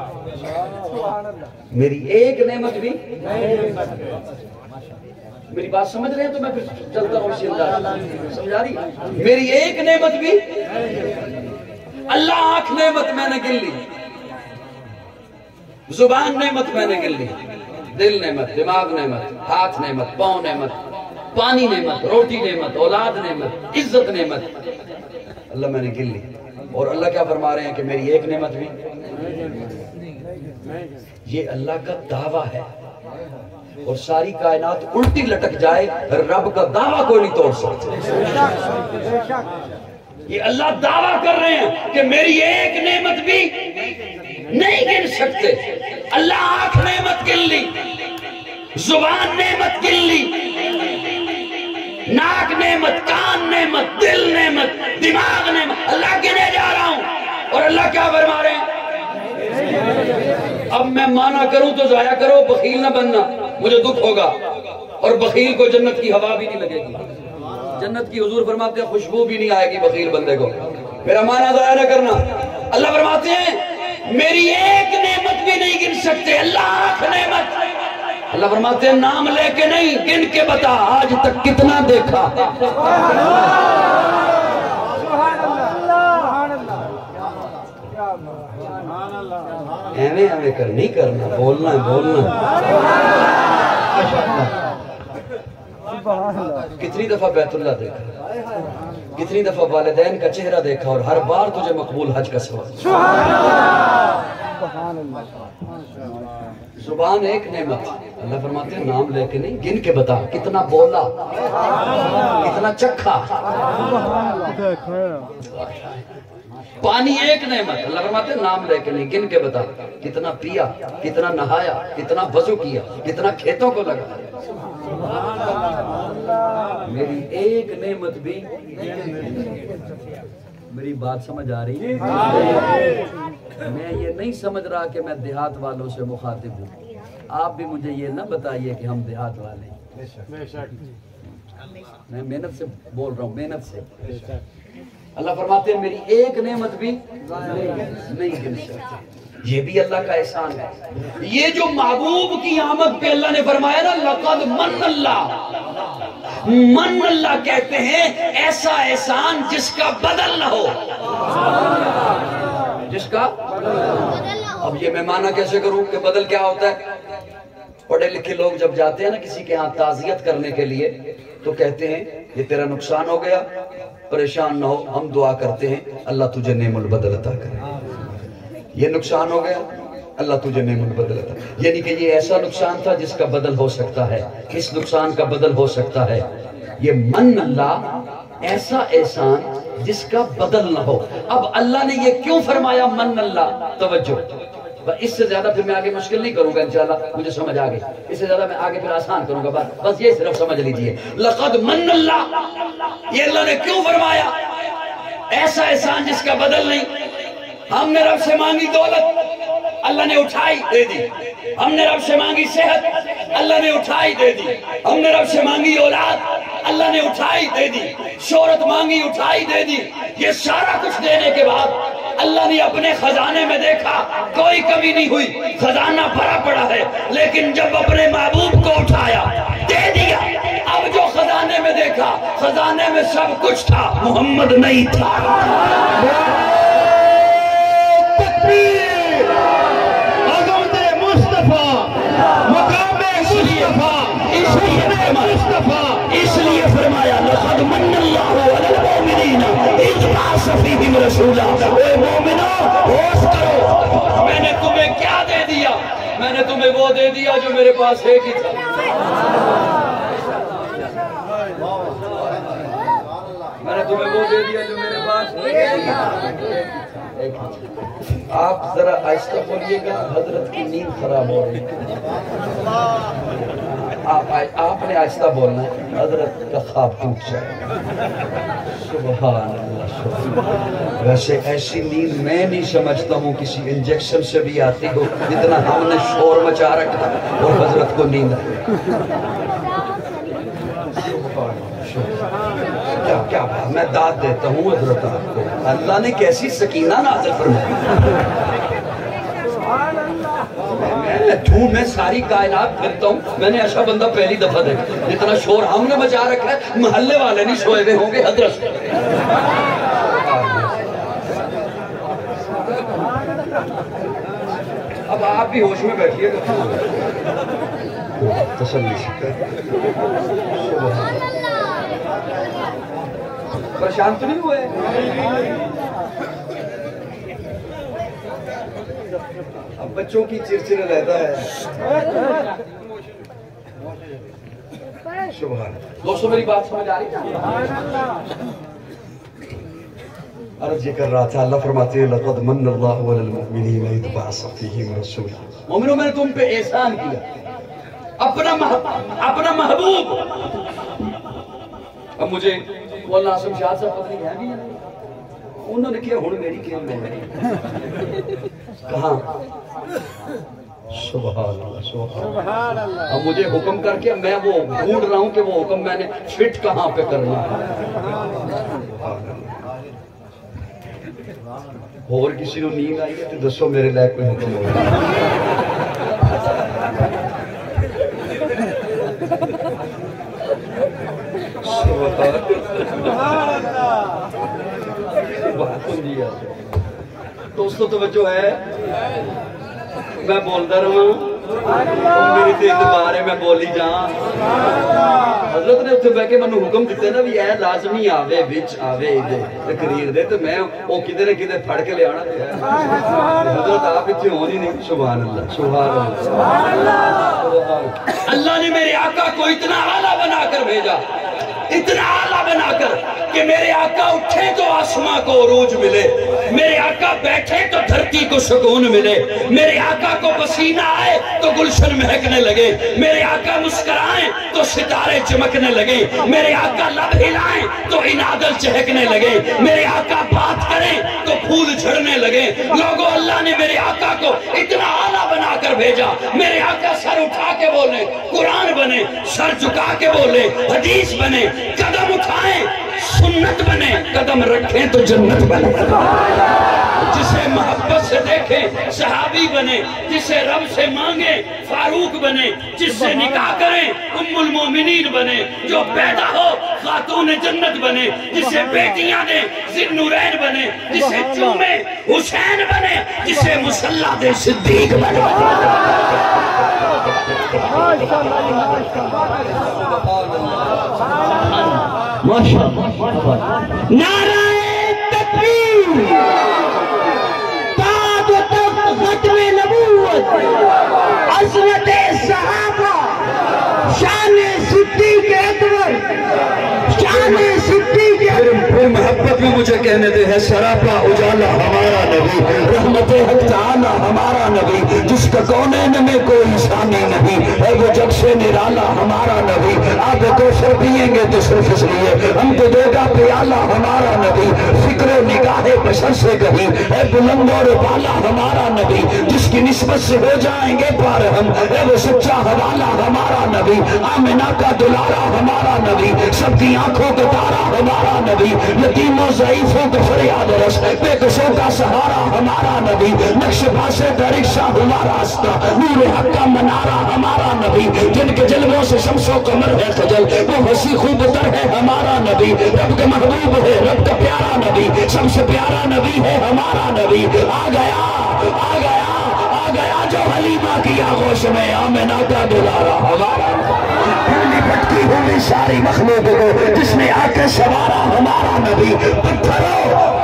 میری ایک نعمت بھی۔ میری بات سمجھ رہے ہیں تو میں پھر چلتا ہوں اسی انداز، سمجھا رہی؟ میری ایک نعمت بھی، اللہ آنکھ نعمت میں نے گن لی، زبان نعمت میں نے گن لی، دل نعمت، دماغ نعمت، ہاتھ نعمت، پاؤں نعمت، پانی نعمت، روٹی نعمت، اولاد نعمت، عزت نعمت، اللہ میں نے گن لی۔ اور اللہ کیا فرما رہے ہیں کہ میری ایک نعمت بھی، یہ اللہ کا دعویٰ ہے، اور ساری کائنات الٹی لٹک جائے رب کا دعویٰ کوئی نہیں توڑ سکتا۔ یہ اللہ دعویٰ کر رہے ہیں کہ میری ایک نعمت بھی نہیں گن سکتے۔ اللہ آنکھ نعمت گن لی، زبان نعمت گن لی، ناک نعمت، کان نعمت، دل نعمت، دماغ نعمت، اللہ گنے جا رہا ہوں، اور اللہ کیا فرما رہے ہیں؟ اب میں مانا کروں تو ضائع کرو، بخیل نہ بننا، مجھے دکھ ہوگا، اور بخیل کو جنت کی ہوا بھی نہیں لگے گی، جنت کی حضور فرماتے ہیں خوشبو بھی نہیں آئے گی بخیل بندے کو، میرا مانا ضائع نہ کرنا۔ اللہ فرماتے ہیں میری ایک نعمت بھی نہیں گن سکتے، اللہ آنکھ نعمت، اللہ فرماتے ہیں نام لے کے نہیں، گن کے بتا آج تک کتنا دیکھا۔ ایویں ایویں کر نہیں کرنا، بولنا ہے بولنا۔ کتنی دفعہ بیت اللہ دیکھا، کتنی دفعہ والدین کا چہرہ دیکھا، اور ہر بار تجھے مقبول حج کا سوال۔ زبان ایک نعمت، اللہ فرماتے ہیں نام لے کے نہیں، گن کے بتا کتنا بولا، کتنا چکھا۔ پانی ایک نعمت، اللہ فرماتے ہیں نام لے کے نہیں، گن کے بتا کتنا پیا، کتنا نہایا، کتنا وضو کیا، کتنا کھیتوں کو لگا۔ میری ایک نعمت بھی، میری بات سمجھ آ رہی ہے؟ میں یہ نہیں سمجھ رہا کہ میں دیہات والوں سے مخاطب ہوں، آپ بھی مجھے یہ نہ بتائیے کہ ہم دیہات والے ہیں، میں محنت سے بول رہا ہوں، محنت سے۔ اللہ فرماتے ہیں میری ایک نعمت بھی نہیں گن سکتے، یہ بھی اللہ کا احسان ہے۔ یہ جو محبوب کی آمد پہ اللہ نے فرمایا نا لقد من اللہ، من اللہ کہتے ہیں ایسا احسان جس کا بدل نہ ہو، جس کا اب یہ میں مانا کیسے کروں کہ بدل کیا ہوتا ہے؟ پڑھے لکھے لوگ جب جاتے ہیں نا کسی کے ہاں تعزیت کرنے کے لیے تو کہتے ہیں یہ تیرا نقصان ہو گیا، پریشان نہ ہو، ہم دعا کرتے ہیں اللہ تجھے نعم البدل عطا کرے۔ یہ نقصان ہو گیا، اللہ تجھے نعم البدل عطا کرے، یعنی کہ یہ ایسا نقصان تھا جس کا بدل ہو سکتا ہے، اس نقصان کا بدل ہو سکتا ہے۔ یہ من اللہ ایسا احسان جس کا بدل نہ ہو۔ اب اللہ نے یہ کیوں فرمایا من اللہ؟ توجہ، اس سے زیادہ پھر میں آگے مشکل نہیں کروں گا انشاءاللہ، مجھے سمجھ آگئی، اس سے زیادہ میں آگے پھر آسان کروں گا، بس یہ صرف سمجھ لیجئے لقد من اللہ، یہ اللہ نے کیوں فرمایا؟ ایسا احسان جس کا بدل نہیں۔ ہم نے رب سے مانگی دولت، اللہ نے اٹھائی دے دی، ہم نے رب سے مانگی صحت، اللہ نے اٹھائی دے دی، ہم نے رب سے مانگی اولاد، اللہ نے اٹھائی دے دی، شہرت مانگی اٹھائی دے دی۔ یہ سارا کچھ دینے کے بعد اللہ نے اپنے خزانے میں دیکھا کوئی کمی نہیں ہوئی، خزانہ بھرا پڑا ہے، لیکن جب اپنے محبوب کو اٹھایا دے دیا، اب جو خزانے میں دیکھا خزانے میں سب کچھ تھا، محمد نہیں تھا۔ عظمت مصطفیٰ، مقام مصطفیٰ، اس لیے فرمایا لقد من اللہ علی المؤمنین اذ بعث فیہم رسولا۔ اے مومنو ہوش کرو، میں نے تمہیں کیا دے دیا؟ میں نے تمہیں وہ دے دیا جو میرے پاس ایک ہی تھا۔ میں نے تمہیں وہ دے دیا جو میرے پاس ایک ہی تھا۔ آپ ذرا آہستہ بولیے گا، حضرت کی نیند خراب ہو رہی ہے، آپ نے آہستہ بولنا ہے، حضرت کا خواب ٹوٹ جائے۔ سبحان اللہ۔ ویسے ایسی نیند میں نہیں سمجھتا ہوں کسی انجیکشن سے بھی آتی ہو جتنا ہم نے شور مچا رکھا اور حضرت کو نیند آئی۔ کیا بات، میں داد دیتا ہوں حضرت آپ کو، اللہ نے کیسی سکینہ نازل فرمائی۔ میں ساری کائنات پھرتا ہوں، میں نے ایسا بندہ پہلی دفعہ دیکھا، جتنا شور ہم نے مچا رکھا ہے محلے والے نہیں سوئے ہوئے ہوں گے حضرت سے۔ اب آپ بھی ہوش میں بیٹھیے گا، تسلی سے۔ پریشان تو نہیں ہوئے؟ اب بچوں کی چرچر علیحدہ ہے. سبحان دوستوں میری بات سمجھ آ رہی ہے؟ عرض یہ کر رہا تھا، اللہ فرماتے ہیں لقد من اللہ علی المؤمنین اذ بعث فیہم رسولا. مومنوں میں نے تم پہ احسان کیا، اپنا محبوب. اب مجھے مولانا عاصم شاہ صاحب پتہ نہیں ہے بھی نہیں، انہوں نے کیا ہوں میری کیا میں کہاں. سبحان اللہ سبحان اللہ. اب مجھے حکم کر کے میں وہ ڈھونڈ رہا ہوں کہ وہ حکم میں نے فٹ کہاں پہ کرنا ہے. اور کسی کو نیند آئی ہے تو دسو میرے لائق کوئی حکم ہو. دوستو توجہ ہے، میں بولتا رہا میری تو اعتبار ہے میں بولی جاں. حضرت نے اتنے بہ کے منو حکم دیتے نا بھی اے لازمی آوے بچ آوے تقریر دے، تو میں وہ کدھر نہ کدھر پھڑ کے لے آنا پہ. حضرت آپ اتنے ہونی نہیں. سبحان اللہ سبحان اللہ. اللہ نے میرے آقا کو اتنا اعلیٰ بنا کر بھیجا، اتنا اعلیٰ بنا کر کہ میرے آقا اٹھے تو آسماں کو عروج ملے، میرے آقا بیٹھے تو دھرتی کو سکون ملے، میرے آقا کو پسینہ آئے تو گلشن مہکنے لگے، میرے آقا مسکرائیں تو ستارے چمکنے لگے، میرے آقا لب ہلائیں تو انادل چہکنے لگے، میرے آقا بات کریں تو پھول جھڑنے لگے. لوگوں اللہ نے میرے آقا کو اتنا اعلیٰ بنا کر بھیجا. میرے آقا سر اٹھا کے بولے قرآن بنے، سر جھکا کے بولے حدیث بنے، قدم اٹھائیں سنت بنے، قدم رکھیں تو جنت بنے. جسے محبت سے دیکھیں صحابی بنے، جسے رب سے مانگیں فاروق بنے، جس سے نکاح کریں ام المومنین بنے، جو پیدا ہو خاتون جنت بنے، جسے بیٹیاں دیں ذی-النورین بنے، جسے چومے حسین بنے، جسے مسلح دے صدیق بنے. نعرہ تکبیر، تاج و تخت ختم نبوت، عظمت صحابہ، شان صدیق اکبر، شان صدیق پھر محبت میں مجھے کہنے دے ہے سراپا اجالا ہمارا نبی، رحمت حق تعالی ہمارا نبی، جس کا کونین میں کوئی ثانی نہیں ہے، وہ جگ سے نرالا ہمارا نبی. آب کوثر پیئیں گے تو صرف اس لیے ہم کو دے گا پیالہ ہمارا نبی. فکر و نگاہ بشر سے کہیں ہے بلند اور بالا ہمارا نبی، جس کی نسبت سے ہو جائیں گے پار ہم ہے وہ سچا حوالہ ہمارا نبی. آمنہ کا دلارا ہمارا نبی، سب کی آنکھوں کا تارا ہمارا نبی، یتیموں ضعیفوں کا فریاد رس، بے کسوں کا سہارا ہمارا نبی. نقش باسے کا رکشہ ہوا راستہ، نور حق کا منارہ ہمارا نبی. جن کے جلووں سے شمس و قمر ہے خجل، وہ وسیع خوب تر ہے ہمارا نبی. رب کا محبوب ہے رب کا پیارا نبی، سب سے پیارا نبی ہے ہمارا نبی. آ گیا آ گیا آ گیا جو حلیمہ کی آغوش میں، آمنہ کا دلارا ہمارا نبی. بھٹکی ہوئی ساری مخلوق کو جس نے آ کے سوارا ہمارا نبی. پتھروں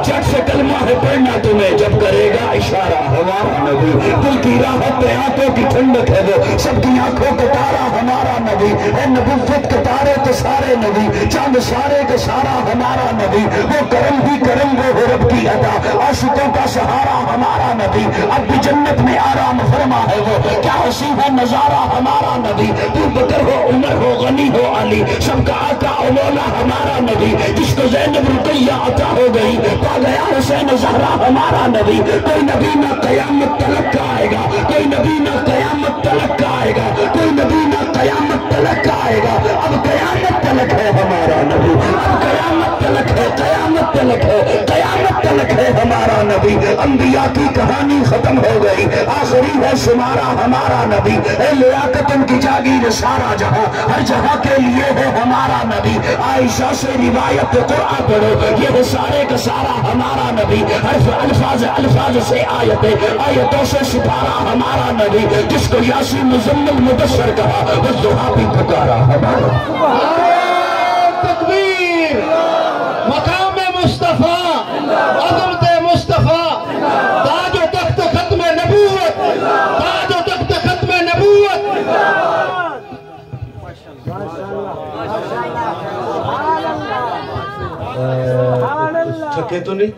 جٹ سے کلمہ ہے پڑھنا تمہیں جب کرے گا اشارہ ہمارا نبی. دل کی راحت پہ آنکھوں کی ٹھنڈک ہے وہ، سب کی آنکھوں کا تارا ہمارا نبی. اے نبوت کے تارے تو سارے نبی، چاند سارے کا سارا ہمارا نبی. وہ کرم بھی کرم وہ رب کی عطا، عاشقوں کا سہارا ہمارا نبی. اب بھی جنت میں آرام فرما ہے وہ، کیا حسین ہے نظارہ ہمارا نبی. تو بکر ہو عمر ہو غنی ہو علی، سب کا آقا و مولا ہمارا نبی. جس کو زینب رقیہ عطا ہو گئی پا گیا حسین زہرا ہمارا نبی. کوئی نبی نہ قیامت تلک کا آئے گا، کوئی نبی نہ قیامت تلک کا آئے گا، کوئی نبی نہ قیامت تلک کا آئے گا. اب قیامت تلک ہے ہمارا نبی، اب قیامت تلک ہے، قیامت تلک ہے، قیامت تلک ہے ہمارا نبی. انبیاء کی کہانی ختم ہو گئی، آخری ہے شمارہ ہمارا نبی. اے لیاقت ان کی جاگیر سارا جہاں، ہر جہاں کے لیے ہے ہمارا نبی. عائشہ سے روایت قرآن پڑھو، یہ ہے سارے کا سارا ہمارا نبی. حرف الفاظ سے آیتوں سے سپارہ ہمارا نبی. جس کو یاسین مزمل مبشر کہا وہ دعا بھی پکارا ہمارا. تکبیر، مقام مصطفیٰ، عظمت مصطفیٰ، تاج و تخت سکے تو نہیں؟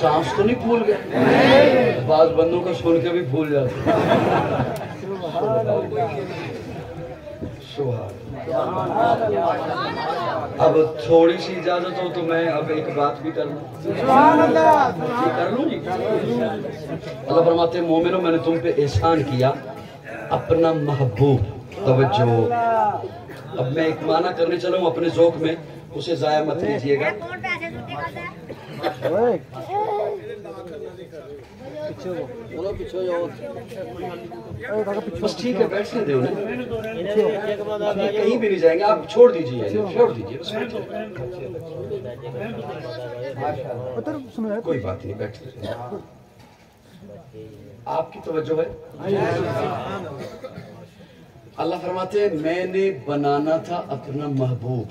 سانس تو نہیں پھول گئے؟ بعض بندوں کا سن کے بھی پھول جاتے. اب تھوڑی سی اجازت ہو تو میں اب ایک بات بھی کر لوں. کر لوں جی. اللہ فرماتے ہیں مومنوں میں نے تم پہ احسان کیا اپنا محبوب. توجہ. اب میں ایک معنی کرنے چلا ہوں اپنے ذوق میں, اسے ضائع مت کیجیے گا. بس ٹھیک ہے, بیٹھنے دے انہیں, کہیں بھی نہیں جائیں گے, آپ چھوڑ دیجیے, چھوڑ دیجیے, کوئی بات نہیں, بیٹھے. آپ کی توجہ ہے. اللہ فرماتے ہیں میں نے بنانا تھا اپنا محبوب.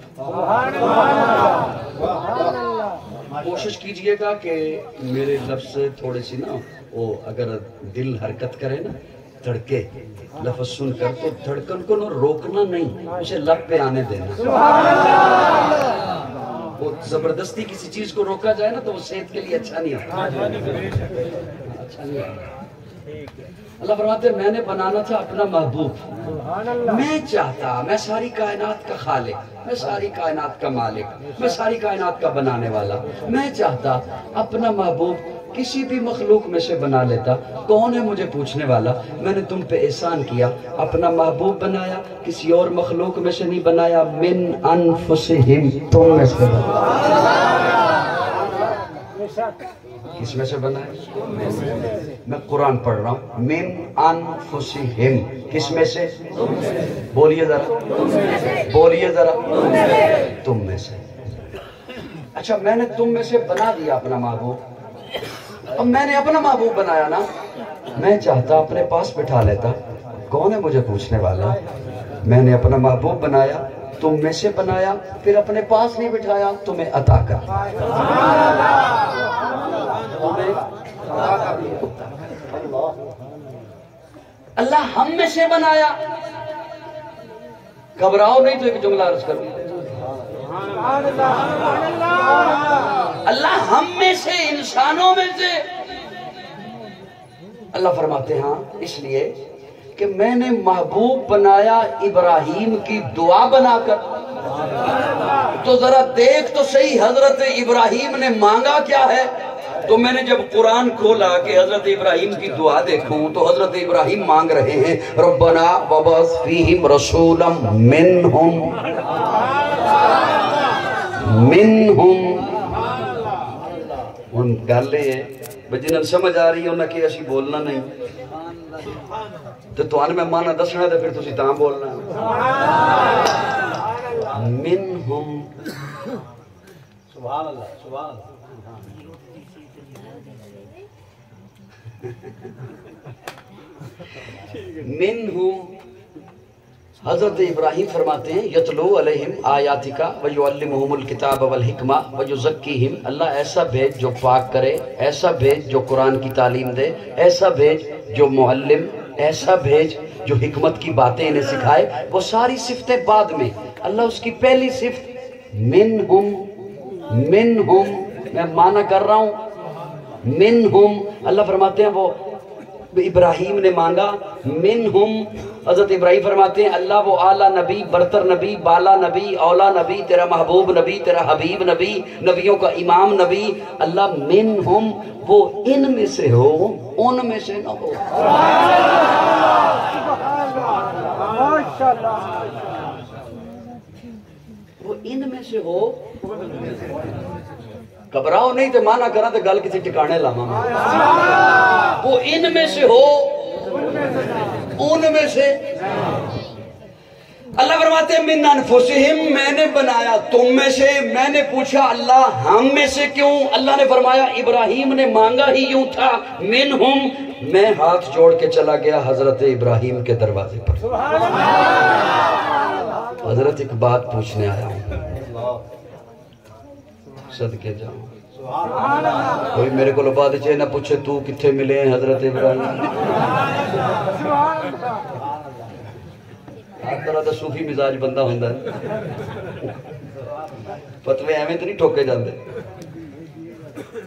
کوشش کیجئے گا کہ میرے لفظ تھوڑے سی نا وہ اگر دل حرکت کرے نا, دھڑکے لفظ سن کر, تو دھڑکن کو نہ روکنا نہیں, اسے لب پہ آنے دینا. وہ زبردستی کسی چیز کو روکا جائے نا تو وہ صحت کے لیے اچھا نہیں ہوتا. اچھا نہیں ہوتا. اللہ فرماتے ہیں میں نے بنانا تھا اپنا محبوب. میں چاہتا, میں ساری کائنات کا خالق, میں ساری کائنات کا مالک, میں ساری کائنات کا بنانے والا, میں چاہتا اپنا محبوب کسی بھی مخلوق میں سے بنا لیتا. کون ہے مجھے پوچھنے والا؟ میں نے تم پہ احسان کیا, اپنا محبوب بنایا, کسی اور مخلوق میں سے نہیں بنایا. من انفسہم, تم میں سے بنایا. کس میں سے بنایا؟ میں قرآن پڑھ رہا ہوں. من انفسہم, کس میں سے؟ بولیے ذرا, بولیے ذرا. تم میں سے. اچھا میں نے تم میں سے بنا دیا اپنا محبوب. اب میں نے اپنا محبوب بنایا نا, میں چاہتا اپنے پاس بٹھا لیتا. کون ہے مجھے پوچھنے والا؟ میں نے اپنا محبوب بنایا, تم میں سے بنایا, پھر اپنے پاس نہیں بٹھایا, تمہیں عطا کر. اللہ ہم میں سے بنایا. گھبراؤ نہیں تو ایک جملہ عرض کروں. اللہ ہم میں سے, انسانوں میں سے. اللہ فرماتے ہیں ہاں اس لیے کہ میں نے محبوب بنایا ابراہیم کی دعا بنا کر. تو ذرا دیکھ تو صحیح حضرت ابراہیم نے مانگا کیا ہے. تو میں نے جب قرآن کھولا کہ حضرت ابراہیم کی دعا دیکھوں تو حضرت ابراہیم مانگ رہے ہیں ربنا وبعث فیہم رسولا منہم ان گل یہ جنہوں سمجھ آ رہی ہے انہیں کہ اسی بولنا نہیں تو تمہیں میں مانا دسنا تو پھر تسی تاں بولنا. منہم, سبحان اللہ, سبحان اللہ. منہم, حضرت ابراہیم فرماتے ہیں یتلو علیہم آیاتکا ویعلمہم الکتاب والحکمہ ویزکیہم. اللہ ایسا بھیج جو پاک کرے, ایسا بھیج جو قرآن کی تعلیم دے, ایسا بھیج جو معلم, ایسا بھیج جو حکمت کی باتیں انہیں سکھائے. وہ ساری صفتیں بعد میں, اللہ اس کی پہلی صفت منہم. منہم میں معنی کر رہا ہوں. منہم اللہ فرماتے ہیں وہ ابراہیم نے مانگا. منہم حضرت ابراہیم فرماتے ہیں اللہ وہ اعلیٰ نبی, برتر نبی, بالا نبی, اولا نبی, تیرا محبوب نبی, تیرا حبیب نبی, نبیوں کا امام نبی. اللہ منہم وہ ان میں سے ہو, ان میں سے نہ ہو. وہ ان میں سے ہو. گھبراؤ نہیں تو مانا کرا تو گل کسی ٹکانے لاما. وہ ان میں سے ہو, ان میں سے. اللہ فرماتے ہیں من انفسہم, میں نے بنایا تم میں سے. میں نے پوچھا اللہ ہم میں سے کیوں؟ اللہ نے فرمایا ابراہیم نے مانگا ہی یوں تھا منہم. میں ہاتھ جوڑ کے چلا گیا حضرت ابراہیم کے دروازے پر. حضرت ایک بات پوچھنے آیا ہوں, صدقے جاؤں. کوئی میرے کو بات چاہے نہ پوچھے تو کتھے ملے ہیں حضرت ابراہیم. ہر طرح کا صوفی مزاج بندہ ہوندہ ہے, فتوے ایویں تو نہیں ٹھوکے جاندے.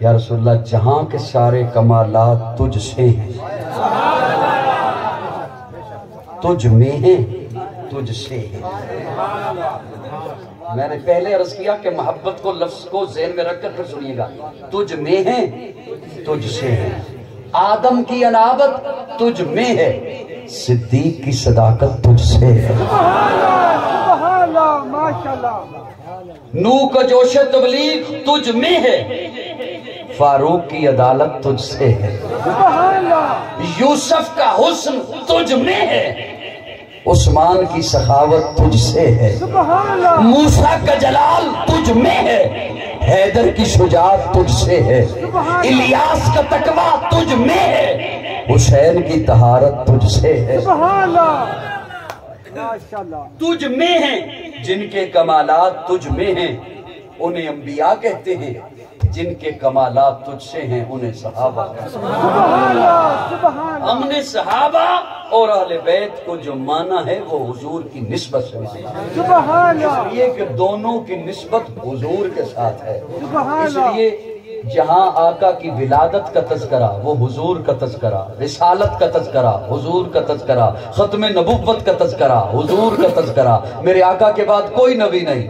یا رسول اللہ جہاں کے سارے کمالات تجھ سے ہیں، تجھ میں ہیں، تجھ سے ہیں۔ میں نے پہلے عرض کیا کہ محبت کو لفظ کو ذہن میں رکھ کر پھر سنیے گا، تجھ میں ہیں، تجھ سے ہیں۔ آدم کی انابت تجھ میں ہے، صدیق کی صداقت تجھ سے ہے۔ سبحان اللہ ماشاءاللہ۔ نو کا جوش تبلیغ تجھ میں ہے، فاروق کی عدالت تجھ سے ہے۔ سبحان اللہ۔ یوسف کا حسن تجھ میں ہے، عثمان کی سخاوت تجھ سے ہے۔ سبحان اللہ۔ موسیٰ کا جلال تجھ میں ہے، حیدر کی شجاعت تجھ سے ہے۔ الیاس کا تقوی تجھ میں ہے، حسین کی طہارت تجھ سے ہے۔ سبحان اللہ ماشاءاللہ۔ تجھ میں ہیں جن کے کمالات تجھ میں ہیں، انہیں انبیاء کہتے ہیں، جن کے کمالات تجھ سے ہیں انہیں صحابہ کہتے ہیں۔ سبحان اللہ سبحان اللہ۔ ہم نے صحابہ اور اہل بیت کو جو مانا ہے وہ حضور کی نسبت سے مانا ہے، سبحان اللہ۔ اس لیے کہ دونوں کی نسبت حضور کے ساتھ ہے۔ سبحان اس اللہ۔ لیے جہاں آقا کی ولادت کا تذکرہ وہ حضور کا تذکرہ، رسالت کا تذکرہ حضور کا تذکرہ، ختم نبوت کا تذکرہ حضور کا تذکرہ، میرے آقا کے بعد کوئی نبی نہیں،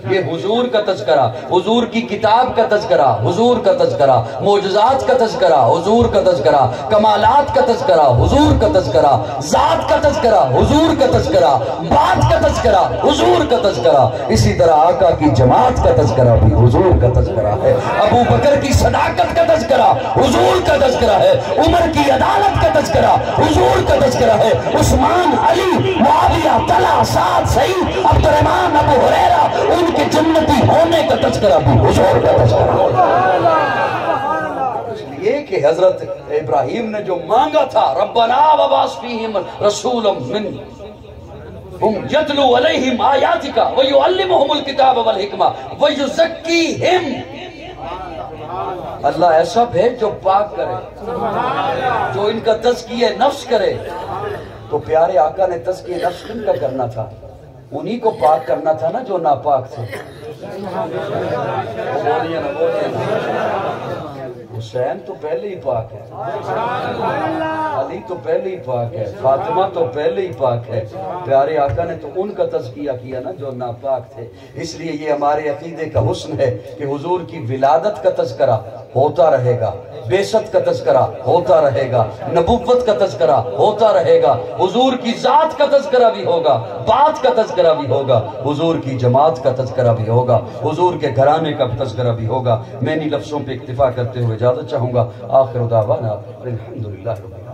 یہ حضور کا تذکرہ، حضور کی کتاب کا تذکرہ حضور کا تذکرہ، معجزات کا تذکرہ حضور کا تذکرہ، کمالات کا تذکرہ حضور کا تذکرہ، ذات کا تذکرہ حضور کا تذکرہ، بات کا تذکرہ حضور کا تذکرہ، اسی طرح آقا کی جماعت کا تذکرہ بھی حضور کا تذکرہ ہے، ابو بکر کی صداقت کا تذکرہ حضور کا تذکرہ ہے، عمر کی عدالت کا تذکرہ حضور کا تذکرہ ہے، عثمان، علی، معاویہ، طلحہ، سعد، سعید، عبد الرحمن، ابو ہریرہ، ان کے جنتی ہونے کا تذکرہ بھی حضور کا تذکرہ ہے۔ اس لیے کہ حضرت ابراہیم نے جو مانگا تھا، ربنا وبعث فیہم رسولا منہم یتلو علیہم آیاتک ویعلمہم الکتاب والحکمہ ویزکیہم، اللہ ایسا بھیج جو پاک کرے، جو ان کا تزکیہ نفس کرے۔ تو پیارے آقا نے تزکیہ نفس کن کا کرنا تھا؟ انہی کو پاک کرنا تھا نا جو ناپاک تھے۔ بولیے نا بولیے نا۔ حسین تو پہلے ہی پاک ہے، علی تو پہلے ہی پاک ہے، فاطمہ تو پہلے ہی پاک ہے، پیارے آقا نے تو ان کا تزکیہ کیا نا جو ناپاک تھے۔ اس لیے یہ ہمارے عقیدے کا حسن ہے کہ حضور کی ولادت کا تذکرہ ہوتا رہے گا، بعثت کا تذکرہ ہوتا رہے گا، نبوت کا تذکرہ ہوتا رہے گا، حضور کی ذات کا تذکرہ بھی ہوگا، بات کا تذکرہ بھی ہوگا، حضور کی جماعت کا تذکرہ بھی ہوگا، حضور کے گھرانے کا تذکرہ بھی ہوگا۔ میں انہی لفظوں پہ اکتفا کرتے ہوئے اجازت چاہوں گا۔ آخر دعوانا الحمدللہ رب العالمین۔